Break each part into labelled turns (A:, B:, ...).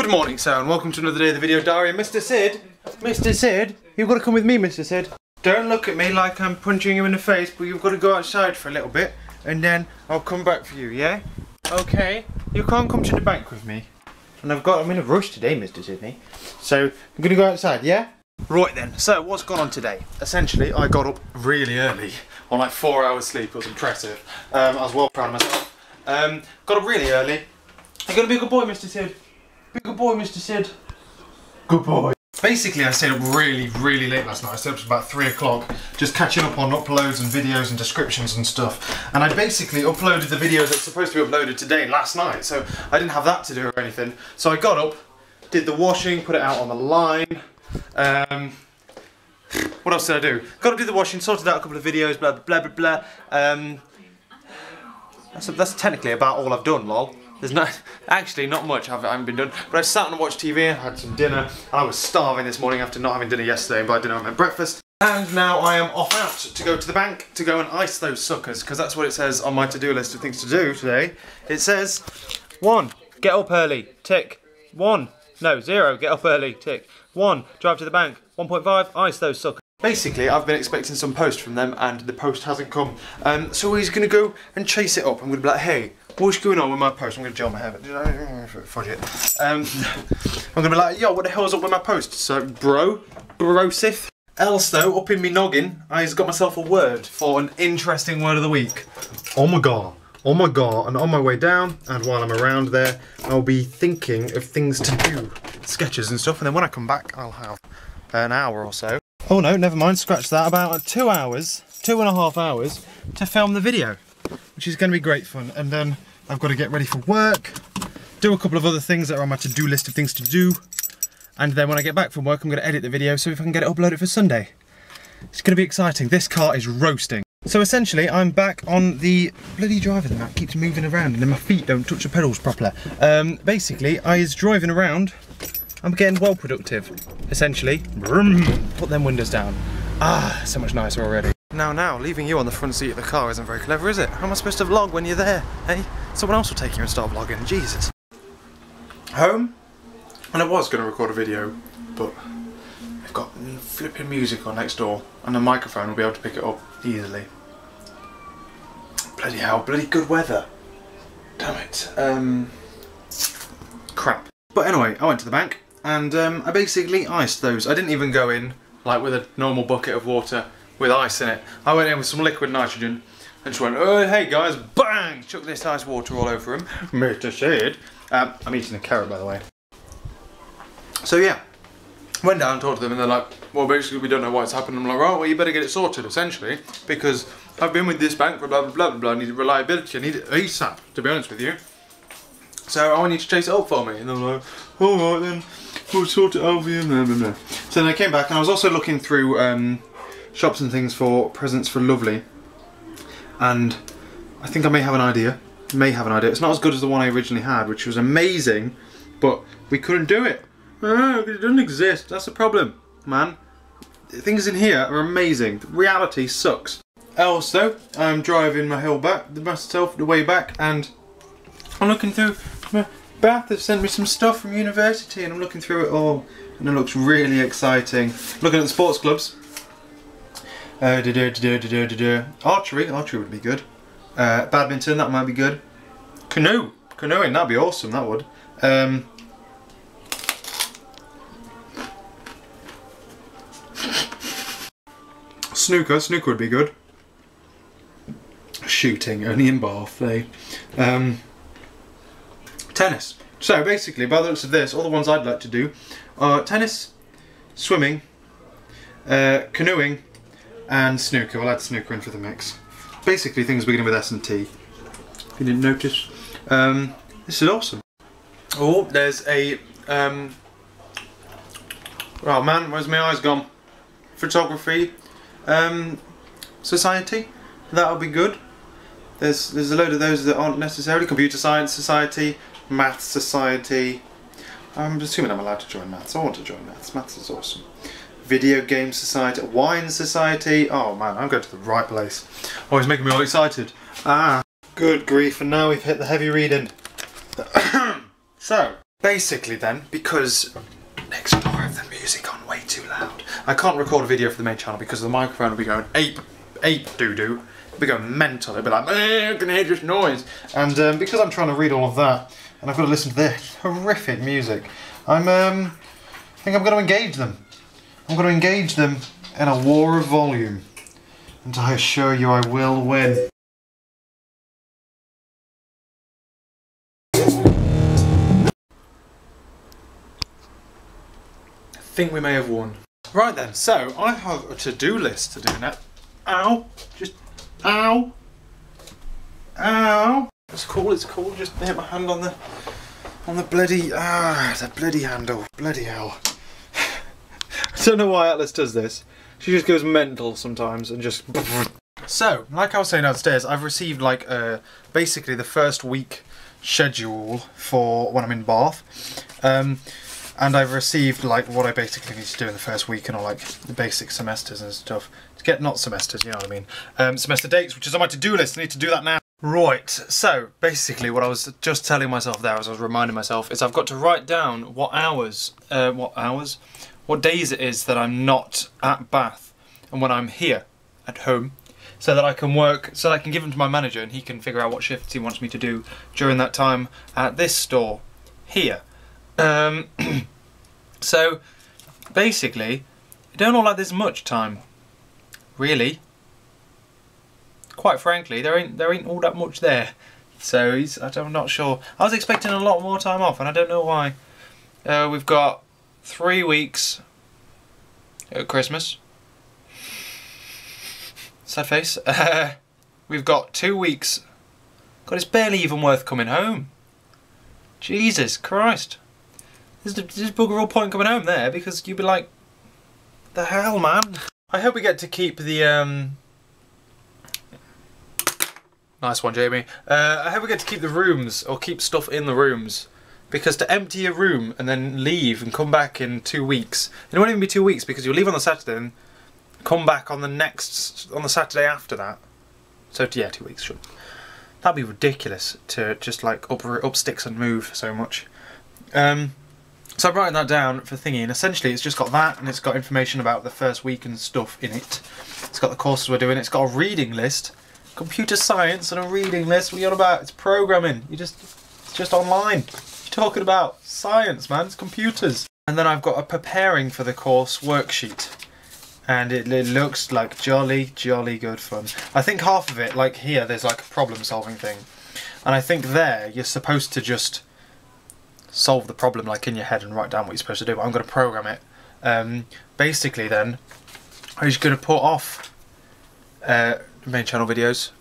A: Good morning, sir, and welcome to another day of the video diary. Mr. Sid, you've got to come with me, Mr. Sid. Don't look at me like I'm punching you in the face, but you've got to go outside for a little bit, and then I'll come back for you, yeah? Okay? You can't come to the bank with me. And I'm in a rush today, Mr. Sidney. So, I'm going to go outside, yeah? Right then, so what's gone on today? Essentially, I got up really early, on like 4 hours sleep. It was impressive. I was well proud of myself. Got up really early. You're going to be a good boy, Mr. Sid. Be a good boy, Mr. Sid. Good boy. Basically, I stayed up really late last night. I stayed up to about 3 o'clock, just catching up on uploads and videos and descriptions and stuff. And I basically uploaded the videos that's supposed to be uploaded today last night, so I didn't have that to do or anything. So I got up, did the washing, put it out on the line. What else did I do? Got to do the washing, sorted out a couple of videos, blah blah blah blah. That's technically about all I've done, lol. There's actually not much I haven't been done, but I sat and watched TV, had some dinner, and I was starving this morning after not having dinner yesterday, but I didn't have my breakfast. And now I am off out to go to the bank to go and ice those suckers, because that's what it says on my to-do list of things to do today. It says 1, get up early, tick. 1, no, 0, get up early, tick. 1, drive to the bank. 1.5, ice those suckers. Basically, I've been expecting some post from them, and the post hasn't come. So he's going to go and chase it up. I'm going to be like, hey, what's going on with my post? I'm going to gel my hair, but fudge it. I'm going to be like, yo, what the hell's up with my post? So, brosif. Else though, up in me noggin, I've got myself a word for an interesting word of the week. Oh my god. Oh my god. And on my way down, and while I'm around there, I'll be thinking of things to do. Sketches and stuff, and then when I come back, I'll have an hour or so. Oh no, never mind, scratch that. About 2 hours, 2.5 hours to film the video, which is going to be great fun. And then I've got to get ready for work, do a couple of other things that are on my to-do list of things to do, and then when I get back from work I'm going to edit the video so if I can get it uploaded for Sunday. It's going to be exciting. This car is roasting. So essentially I'm back on the bloody driver that keeps moving around and then my feet don't touch the pedals properly. Basically I is driving around, I'm getting well productive, essentially. Put them windows down. Ah, so much nicer already. Now, leaving you on the front seat of the car isn't very clever, is it? How am I supposed to vlog when you're there, eh? Someone else will take you and start vlogging, Jesus. Home? And I was going to record a video, but I've got flipping music on next door, and the microphone will be able to pick it up easily. Bloody hell, bloody good weather. Damn it. Crap. But anyway, I went to the bank, and I basically iced those. I didn't even go in, like, with a normal bucket of water with ice in it. I went in with some liquid nitrogen and just went, oh, hey guys, bang! Chuck this ice water all over him. Mr. Sid. I'm eating a carrot, by the way. So yeah, went down, talked to them, and they're like, well, basically we don't know what's happened. I'm like, right, well, you better get it sorted, essentially, because I've been with this bank for blah, blah, blah, blah, blah. I need reliability, I need it ASAP, to be honest with you. So I want you to chase it up for me. And they're like, alright then, we'll sort it out for you, blah, blah, blah. So then I came back, and I was also looking through shops and things for presents for Lovely, and I think I may have an idea. It's not as good as the one I originally had, which was amazing, but we couldn't do it. It doesn't exist. That's the problem, man. Things in here are amazing. Reality sucks. Else though, I'm driving myself the way back, and I'm looking through my bath. They've sent me some stuff from university, and I'm looking through it all, and it looks really exciting. Looking at the sports clubs. Archery would be good. Badminton, that might be good. Canoeing, that'd be awesome, that would. Snooker would be good. Shooting, only in Bath, eh? Tennis. So basically, by the looks of this, all the ones I'd like to do are tennis, swimming, canoeing, and snooker. We'll add snooker in for the mix. Basically things beginning with S and T. If you didn't notice. This is awesome. Oh, there's a oh man, where's my eyes gone? Photography society. That'll be good. There's a load of those that aren't necessarily. Computer Science Society, Maths Society. I'm assuming I'm allowed to join Maths. I want to join Maths. Maths is awesome. Video Game Society, Wine Society. Oh man, I'm going to the right place. Oh, it's making me all excited. Ah, good grief, and now we've hit the heavy reading. So, Basically then, because next door I have the music on way too loud. I can't record a video for the main channel because the microphone will be going ape doo-doo. It'll be going mental. It'll be like, I can hear this noise. And because I'm trying to read all of that, and I've got to listen to this horrific music, I think I'm going to engage them. I'm going to engage them in a war of volume. And I assure you I will win. I think we may have won. Right then, so I have a to-do list to do now. Ow! Just ow! Ow! It's cool, just hit my hand on the bloody the bloody handle. Bloody hell. I don't know why Atlas does this. She just goes mental sometimes and just... So, like I was saying downstairs, I've received like basically the first week schedule for when I'm in Bath. And I've received like what I basically need to do in the first week and all like the basic semesters and stuff. To get, not semesters, you know what I mean. Semester dates, which is on my to-do list. I need to do that now. Right, so basically what I was just telling myself there, as I was reminding myself, is I've got to write down what days it is that I'm not at Bath and when I'm here at home, so that I can work, so that I can give them to my manager and he can figure out what shifts he wants me to do during that time at this store here. So basically, I don't know like there's much time, really. Quite frankly, there ain't all that much there. So I'm not sure. I was expecting a lot more time off, and I don't know why. We've got 3 weeks at Christmas. Sad face. We've got 2 weeks. God, it's barely even worth coming home. Jesus Christ. There's bugger all point coming home there, because you'd be like, the hell, man. I hope we get to keep the nice one, Jamie. I hope we get to keep the rooms, or keep stuff in the rooms. Because to empty a room and then leave and come back in 2 weeks, it won't even be 2 weeks because you'll leave on the Saturday and come back on the Saturday after that. So yeah, 2 weeks, sure. That'd be ridiculous to just like up sticks and move so much. So I'm writing that down for thingy, and essentially it's just got that, and it's got information about the first week and stuff in it. It's got the courses we're doing, it's got a reading list, computer science and a reading list. What are you on about? It's programming. It's just online. You're talking about science, man. It's computers. And then I've got a preparing for the course worksheet, and it looks like jolly good fun. I think half of it, like here, there's like a problem solving thing, and I think there you're supposed to just solve the problem like in your head and write down what you're supposed to do, but I'm going to program it. Basically then, I'm just going to put off main channel videos.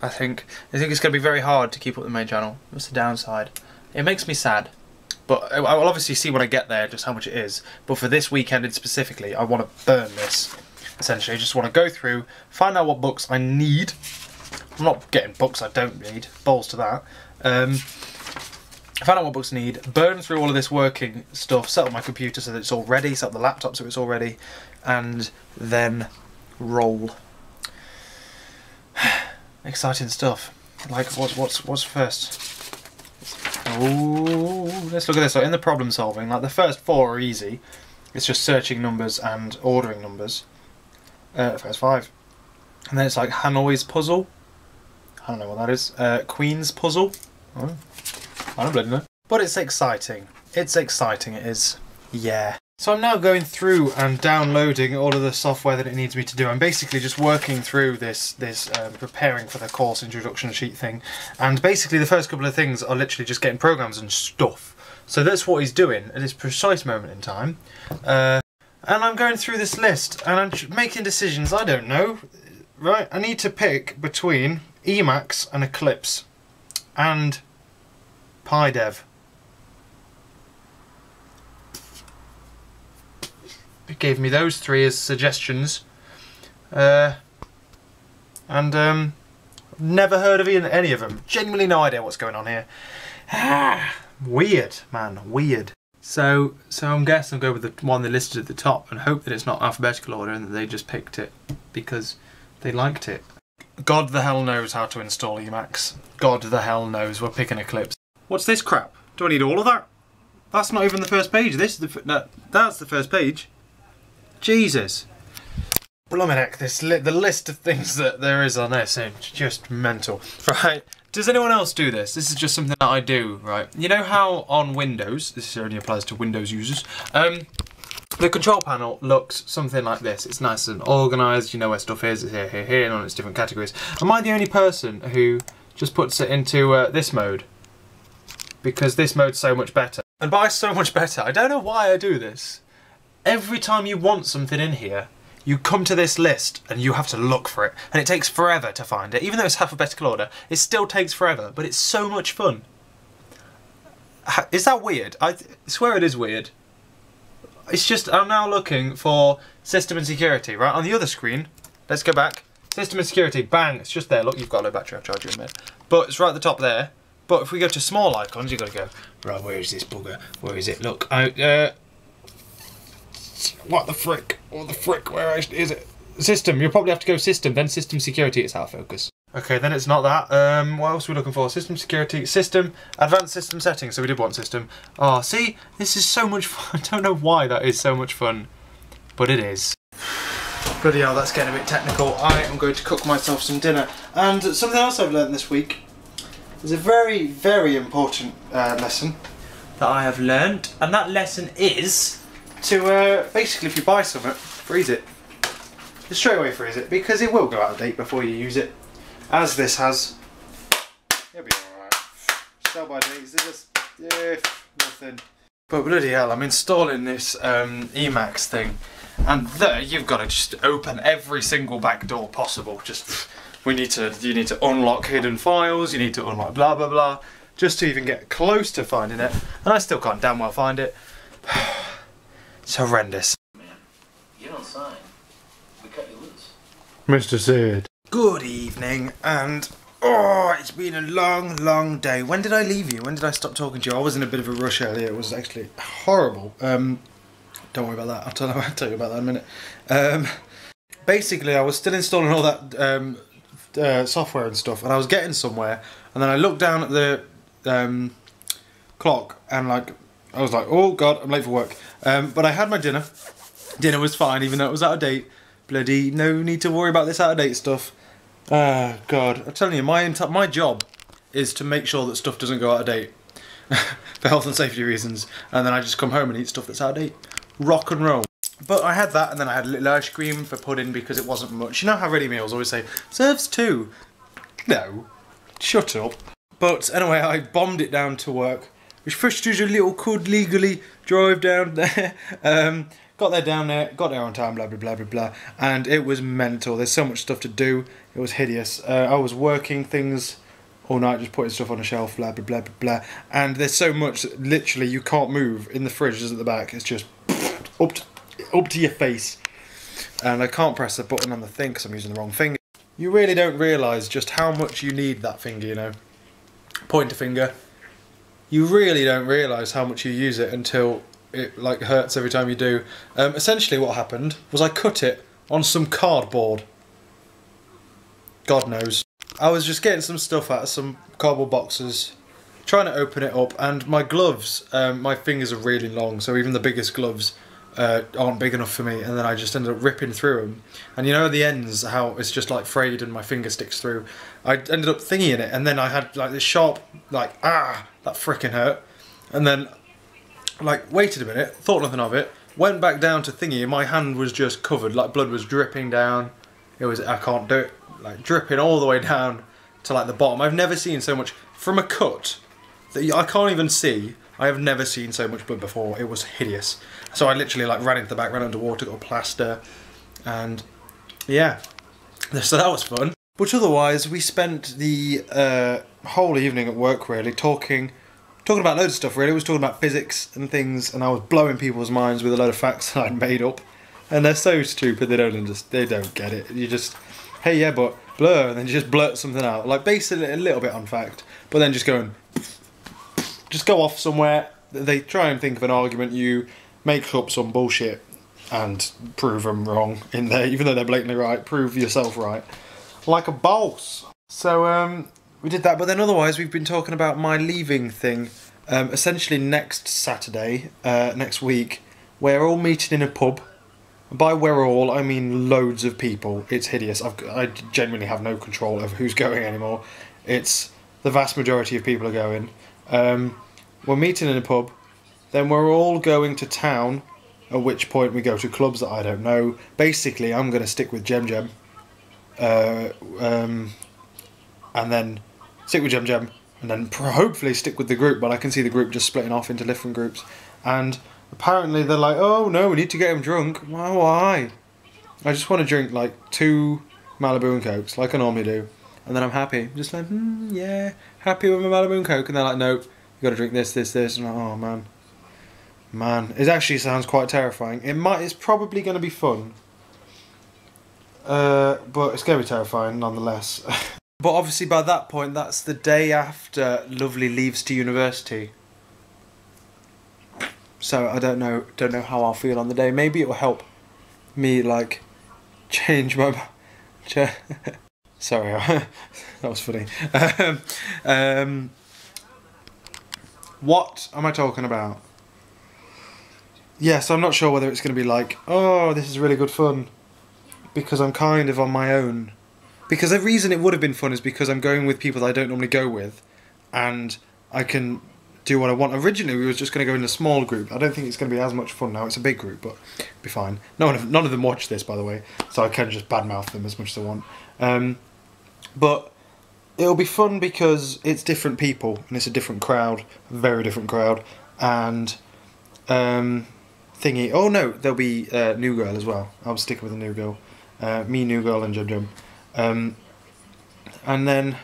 A: I think it's going to be very hard to keep up the main channel. That's the downside. It makes me sad, but I will obviously see when I get there just how much it is. But for this weekend specifically, I want to burn this. Essentially, I just want to go through, find out what books I need. I'm not getting books I don't need, balls to that. Find out what books I need, burn through all of this working stuff, set up my computer so that it's all ready, set up the laptop so it's all ready, and then roll. Exciting stuff. Like, what's first? Oh, let's look at this. So in the problem solving, like the first 4 are easy. It's just searching numbers and ordering numbers. First 5. And then it's like Hanoi's puzzle. I don't know what that is. Queen's puzzle. Oh. I don't bloody know. But it's exciting. It's exciting, it is. Yeah. So I'm now going through and downloading all of the software that it needs me to do. I'm basically just working through this preparing for the course introduction sheet thing. And basically the first couple of things are literally just getting programs and stuff. So that's what he's doing at this precise moment in time. And I'm going through this list and I'm making decisions. I don't know. Right, I need to pick between Emacs and Eclipse and PyDev. It gave me those 3 as suggestions, and never heard of any of them. Genuinely no idea what's going on here. Weird, man, weird. So I'm guessing I'll go with the one they listed at the top and hope that it's not alphabetical order and that they just picked it because they liked it. God the hell knows how to install Emacs. God the hell knows. We're picking Eclipse. What's this crap? Do I need all of that? That's not even the first page. This is no, that's the first page. Jesus. Blimey heck, the list of things that there is on this is just mental. Right, does anyone else do this? This is just something that I do, right? You know how on Windows, this only applies to Windows users, the control panel looks something like this. It's nice and organised, you know where stuff is, it's here, here, here, and all its different categories. Am I the only person who just puts it into this mode? Because this mode's so much better. And by so much better, I don't know why I do this. Every time you want something in here, you come to this list and you have to look for it. And it takes forever to find it. Even though it's alphabetical order, it still takes forever, but it's so much fun. Is that weird? I swear it is weird. It's just, I'm now looking for system and security, right? On the other screen, let's go back. System and security, bang, it's just there. Look, you've got a low battery, I'll charge you in a minute. But it's right at the top there. But if we go to small icons, you've got to go, right, where is this bugger? Where is it? Look, what the frick? What the frick? Where actually is it? System, you'll probably have to go system, then system security, it's out of focus. Okay, then it's not that. What else are we looking for? System security, system, advanced system settings, so we did want system. Oh, see, this is so much fun. I don't know why that is so much fun, but it is. Bloody hell, that's getting a bit technical. I am going to cook myself some dinner. And something else I've learned this week is a very, very important lesson that I have learned, and that lesson is to basically, if you buy something, freeze it. Just straight away freeze it, because it will go out of date before you use it. As this has. It'll be alright. Sell by dates, there's just nothing. But bloody hell, I'm installing this Emacs thing, and there you've got to just open every single back door possible. Just you need to unlock hidden files, you need to unlock blah blah blah, just to even get close to finding it, and I still can't damn well find it. It's horrendous.
B: Man, you don't sign. We cut you loose.
A: Mr. Sid. Good evening, and oh, it's been a long, long day. When did I leave you? When did I stop talking to you? I was in a bit of a rush earlier. It was actually horrible. Don't worry about that. I'll tell you about that in a minute. Basically, I was still installing all that software and stuff, and I was getting somewhere, and then I looked down at the clock, and like I was like, oh god, I'm late for work. But I had my dinner. Dinner was fine, even though it was out of date. Bloody no need to worry about this out of date stuff. Ah, god, I'm telling you, my job is to make sure that stuff doesn't go out of date for health and safety reasons, and then I just come home and eat stuff that's out of date. Rock and roll. But I had that, and then I had a little ice cream for pudding because it wasn't much. You know how ready meals always say, serves two? No, shut up. But anyway, I bombed it down to work, which first as a little could legally drive down there. Got there on time, blah blah blah blah blah, and it was mental. There's so much stuff to do. It was hideous. I was working things all night, just putting stuff on a shelf, blah blah blah blah blah. And there's so much, literally, you can't move in the fridge. Is at the back. It's just up to your face, and I can't press the button on the thing because I'm using the wrong finger. You really don't realise just how much you need that finger, you know. Pointer finger. You really don't realise how much you use it until it like hurts every time you do. Essentially what happened was I cut it on some cardboard. God knows. I was just getting some stuff out of some cardboard boxes, trying to open it up, and my gloves, my fingers are really long, so even the biggest gloves aren't big enough for me, and then I just ended up ripping through them. And you know the ends, how it's just like frayed and my finger sticks through. I ended up thingying it, and then I had like this sharp, like, that frickin' hurt. And then like waited a minute, thought nothing of it, went back down to thingy, and my hand was just covered, like blood was dripping down. It was, I can't do it, like dripping all the way down to like the bottom. I've never seen so much from a cut that I can't even see. I have never seen so much blood before. It was hideous. So I literally like ran into the back, ran underwater, got a plaster, and yeah, so that was fun. But otherwise, we spent the whole evening at work really talking about loads of stuff really. We was talking about physics and things, and I was blowing people's minds with a load of facts that I'd made up, and they're so stupid they don't get it. You just, hey yeah, but blur, and then you just blurt something out, like basically a little bit on fact, but then just go off somewhere. They try and think of an argument, you make up some bullshit and prove them wrong in there, even though they're blatantly right. Prove yourself right, like a boss. So we did that, but then otherwise we've been talking about my leaving thing, Essentially next Saturday, next week, we're all meeting in a pub. By we're all, I mean loads of people. It's hideous. I genuinely have no control over who's going anymore. It's the vast majority of people are going. We're meeting in a pub. Then we're all going to town, at which point we go to clubs that I don't know. Basically, I'm going to stick with Jem, and then stick with Jem, and then hopefully stick with the group, but I can see the group just splitting off into different groups. And apparently they're like, oh no, we need to get him drunk. Well, why? I just want to drink like 2 Malibu and Cokes, like I normally do. And then I'm happy. Just like, yeah, happy with my Malibu and Coke. And they're like, nope, you got to drink this. And I'm like, oh man. Man, it actually sounds quite terrifying. It's probably going to be fun. But it's going to be terrifying nonetheless. But obviously by that point, that's the day after Lovely leaves to university. So I don't know how I'll feel on the day. Maybe it will help me like change my. Sorry, that was funny. What am I talking about? Yes, I'm not sure whether it's going to be like, oh, this is really good fun, because I'm kind of on my own. Because the reason it would have been fun is because I'm going with people that I don't normally go with, and I can do what I want. Originally, we were just going to go in a small group. I don't think it's going to be as much fun now. It's a big group, but it'll be fine. None of them watch this, by the way, so I can just badmouth them as much as I want. But it'll be fun because it's different people, and it's a different crowd, a very different crowd, and thingy. Oh no, there'll be New Girl as well. I'll stick with the New Girl. Me, New Girl, and Jem. And then,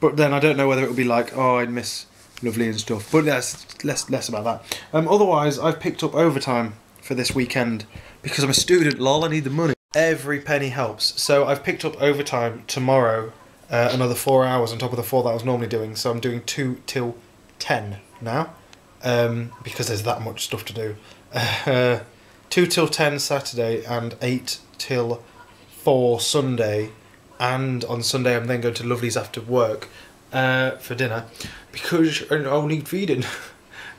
A: but then I don't know whether it'll be like, oh, I'd miss Lovely and stuff. But that's less about that. Otherwise, I've picked up overtime for this weekend because I'm a student. Lol, I need the money. Every penny helps. So I've picked up overtime tomorrow, another 4 hours on top of the 4 that I was normally doing. So I'm doing 2 till 10 now, because there's that much stuff to do. 2 till 10 Saturday and 8 till 4 Sunday, and on Sunday I'm then going to Lovely's after work for dinner, because I'll need feeding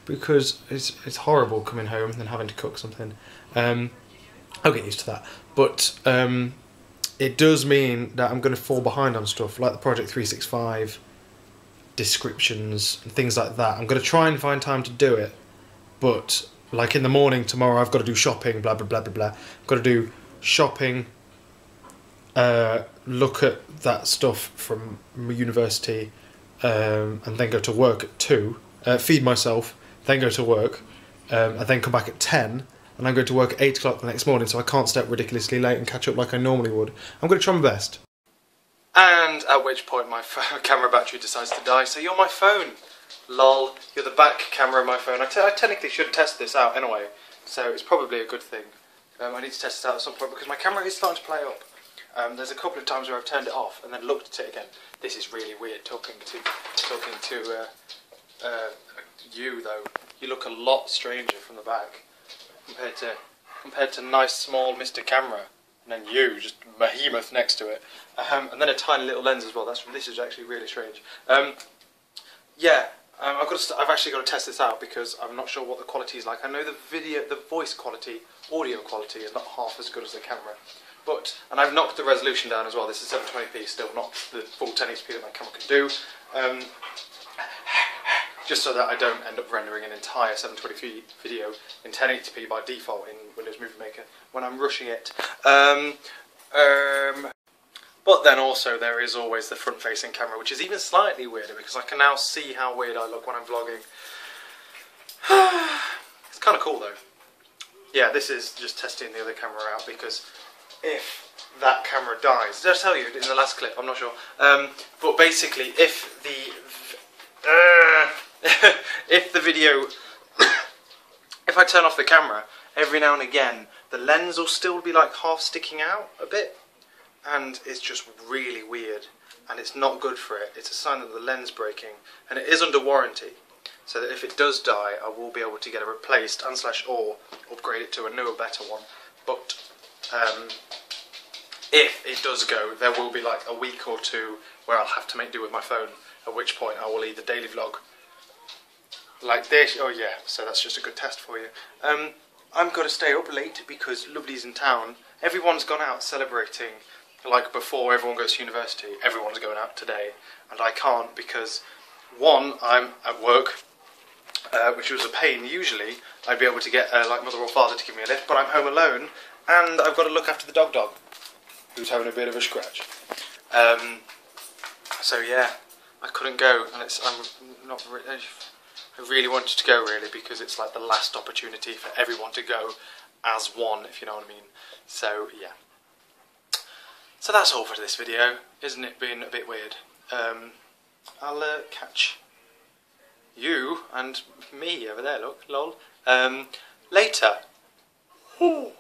A: because it's horrible coming home and then having to cook something. I'll get used to that, but it does mean that I'm going to fall behind on stuff like the Project 365 descriptions and things like that. I'm going to try and find time to do it, but like in the morning tomorrow I've got to do shopping, blah blah blah blah blah. I've got to do shopping, look at that stuff from university, and then go to work at 2, feed myself, then go to work, and then come back at 10, and I'm going to work at 8 o'clock the next morning, so I can't stay up ridiculously late and catch up like I normally would. I'm going to try my best. And at which point my camera battery decides to die, so you're my phone. Lol, you're the back camera of my phone. I technically should test this out anyway, so it's probably a good thing. I need to test this out at some point because my camera is starting to play up. There's a couple of times where I've turned it off and then looked at it again. This is really weird talking to you though. You look a lot stranger from the back compared to nice small Mr. Camera, and then you just behemoth next to it, and then a tiny little lens as well. This is actually really strange. Yeah. I've actually got to test this out because I'm not sure what the quality is like. I know the voice quality, audio quality is not half as good as the camera. And I've knocked the resolution down as well. This is 720p, still not the full 1080p that my camera can do. Just so that I don't end up rendering an entire 720p video in 1080p by default in Windows Movie Maker when I'm rushing it. But then also there is always the front-facing camera, which is even slightly weirder because I can now see how weird I look when I'm vlogging. It's kind of cool though. Yeah, this is just testing the other camera out because if that camera dies, did I tell you in the last clip? I'm not sure. But basically, if the video, if I turn off the camera, every now and again, the lens will still be like half sticking out a bit. And it's just really weird, and it's not good for it. It's a sign that the lens breaking, and it is under warranty, so that if it does die, I will be able to get it replaced and or upgrade it to a newer, better one. But if it does go, there will be like a week or 2 where I'll have to make do with my phone, at which point I will either daily vlog like this. Oh yeah, so that's just a good test for you. I'm going to stay up late because Lovely's in town. Everyone's gone out celebrating, like before everyone goes to university. Everyone's going out today, and I can't because, one, I'm at work, which was a pain. Usually I'd be able to get like mother or father to give me a lift, but I'm home alone, and I've got to look after the dog, who's having a bit of a scratch. So yeah, I couldn't go, and I really wanted to go really because it's like the last opportunity for everyone to go as one, if you know what I mean. So yeah. So that's all for this video. Isn't it been a bit weird? I'll catch you and me over there, look, lol, later. Ooh.